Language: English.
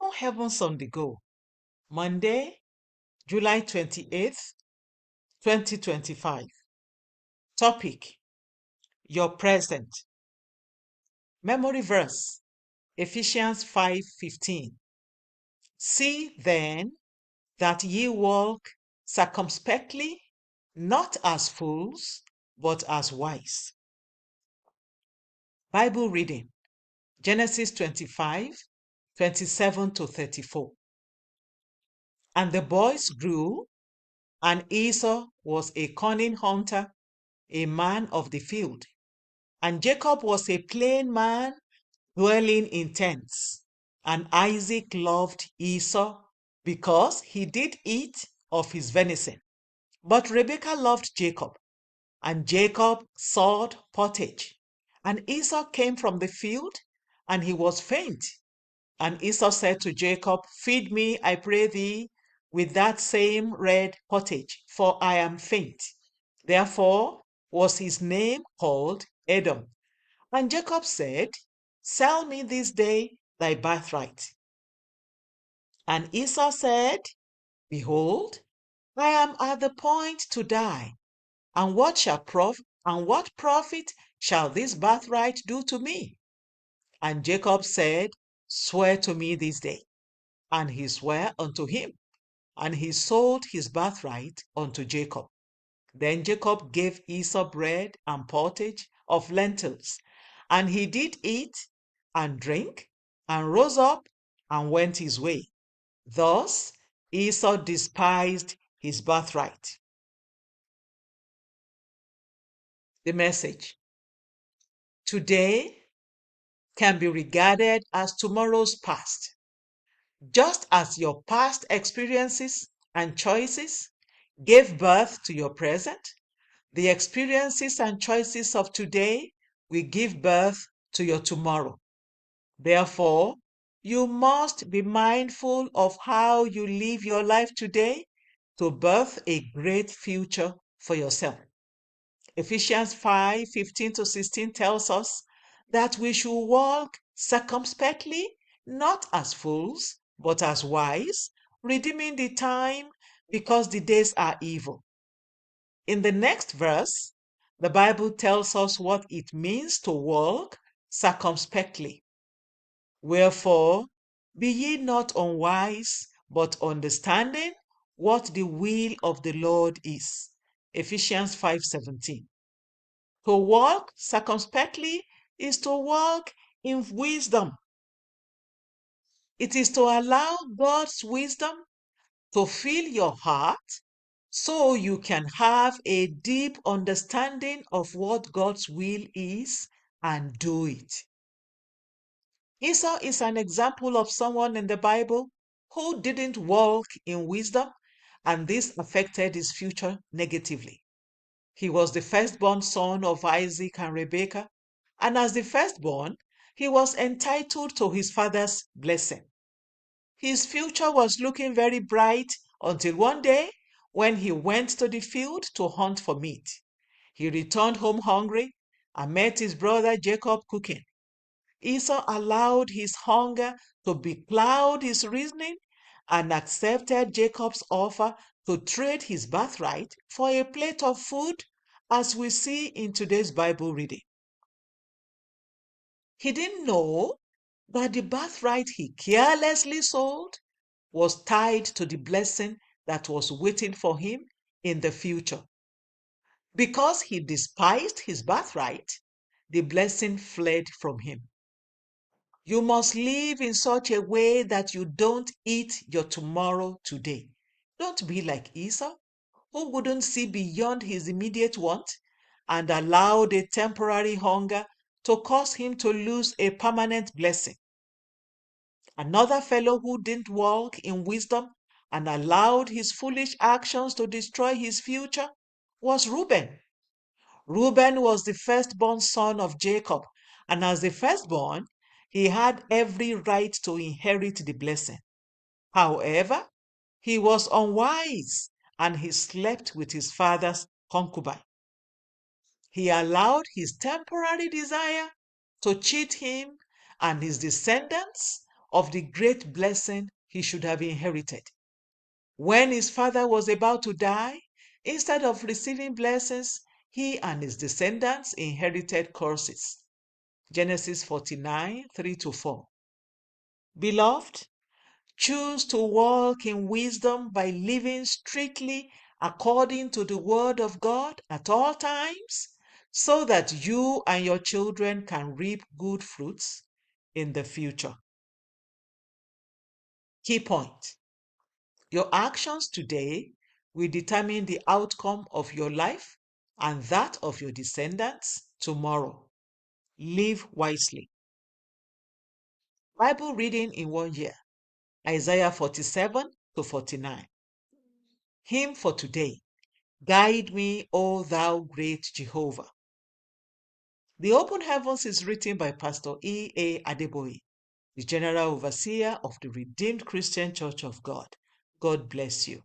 Seven Heavens on the Go, Monday, July 28th, 2025. Topic: Your present. Memory verse: Ephesians 5:15. See then that ye walk circumspectly, not as fools, but as wise. Bible reading: Genesis 25:27-34. And the boys grew, and Esau was a cunning hunter, a man of the field. And Jacob was a plain man, dwelling in tents. And Isaac loved Esau because he did eat of his venison. But Rebekah loved Jacob, and Jacob sought pottage. And Esau came from the field, and he was faint. And Esau said to Jacob, Feed me, I pray thee, with that same red pottage, for I am faint. Therefore was his name called Edom. And Jacob said, Sell me this day thy birthright. And Esau said, Behold, I am at the point to die, and what profit shall this birthright do to me? And Jacob said, Swear to me this day. And he sware unto him, and he sold his birthright unto Jacob. Then Jacob gave Esau bread and pottage of lentils, and he did eat and drink, and rose up and went his way. Thus Esau despised his birthright. The message: today can be regarded as tomorrow's past. Just as your past experiences and choices gave birth to your present, the experiences and choices of today will give birth to your tomorrow. Therefore, you must be mindful of how you live your life today to birth a great future for yourself. Ephesians 5:15-16 tells us that we should walk circumspectly, not as fools, but as wise, redeeming the time because the days are evil. In the next verse, the Bible tells us what it means to walk circumspectly. Wherefore, be ye not unwise, but understanding what the will of the Lord is. Ephesians 5:17. To walk circumspectly is to walk in wisdom. It is to allow God's wisdom to fill your heart so you can have a deep understanding of what God's will is and do it. Esau is an example of someone in the Bible who didn't walk in wisdom, and this affected his future negatively. He was the firstborn son of Isaac and Rebekah, and as the firstborn, he was entitled to his father's blessing. His future was looking very bright until one day when he went to the field to hunt for meat. He returned home hungry and met his brother Jacob cooking. Esau allowed his hunger to becloud his reasoning and accepted Jacob's offer to trade his birthright for a plate of food, as we see in today's Bible reading. He didn't know that the birthright he carelessly sold was tied to the blessing that was waiting for him in the future. Because he despised his birthright, the blessing fled from him. You must live in such a way that you don't eat your tomorrow today. Don't be like Esau, who wouldn't see beyond his immediate want and allowed a temporary hunger to cause him to lose a permanent blessing. Another fellow who didn't walk in wisdom and allowed his foolish actions to destroy his future was Reuben. Reuben was the firstborn son of Jacob, and as the firstborn, he had every right to inherit the blessing. However, he was unwise and he slept with his father's concubine. He allowed his temporary desire to cheat him and his descendants of the great blessing he should have inherited. When his father was about to die, instead of receiving blessings, he and his descendants inherited curses. Genesis 49, 3-4. Beloved, choose to walk in wisdom by living strictly according to the word of God at all times, so that you and your children can reap good fruits in the future. Key point: your actions today will determine the outcome of your life and that of your descendants tomorrow. Live wisely. Bible reading in 1 year: Isaiah 47-49. Hymn for today: Guide me, O thou great Jehovah. The Open Heavens is written by Pastor E.A. Adeboye, the General Overseer of the Redeemed Christian Church of God. God bless you.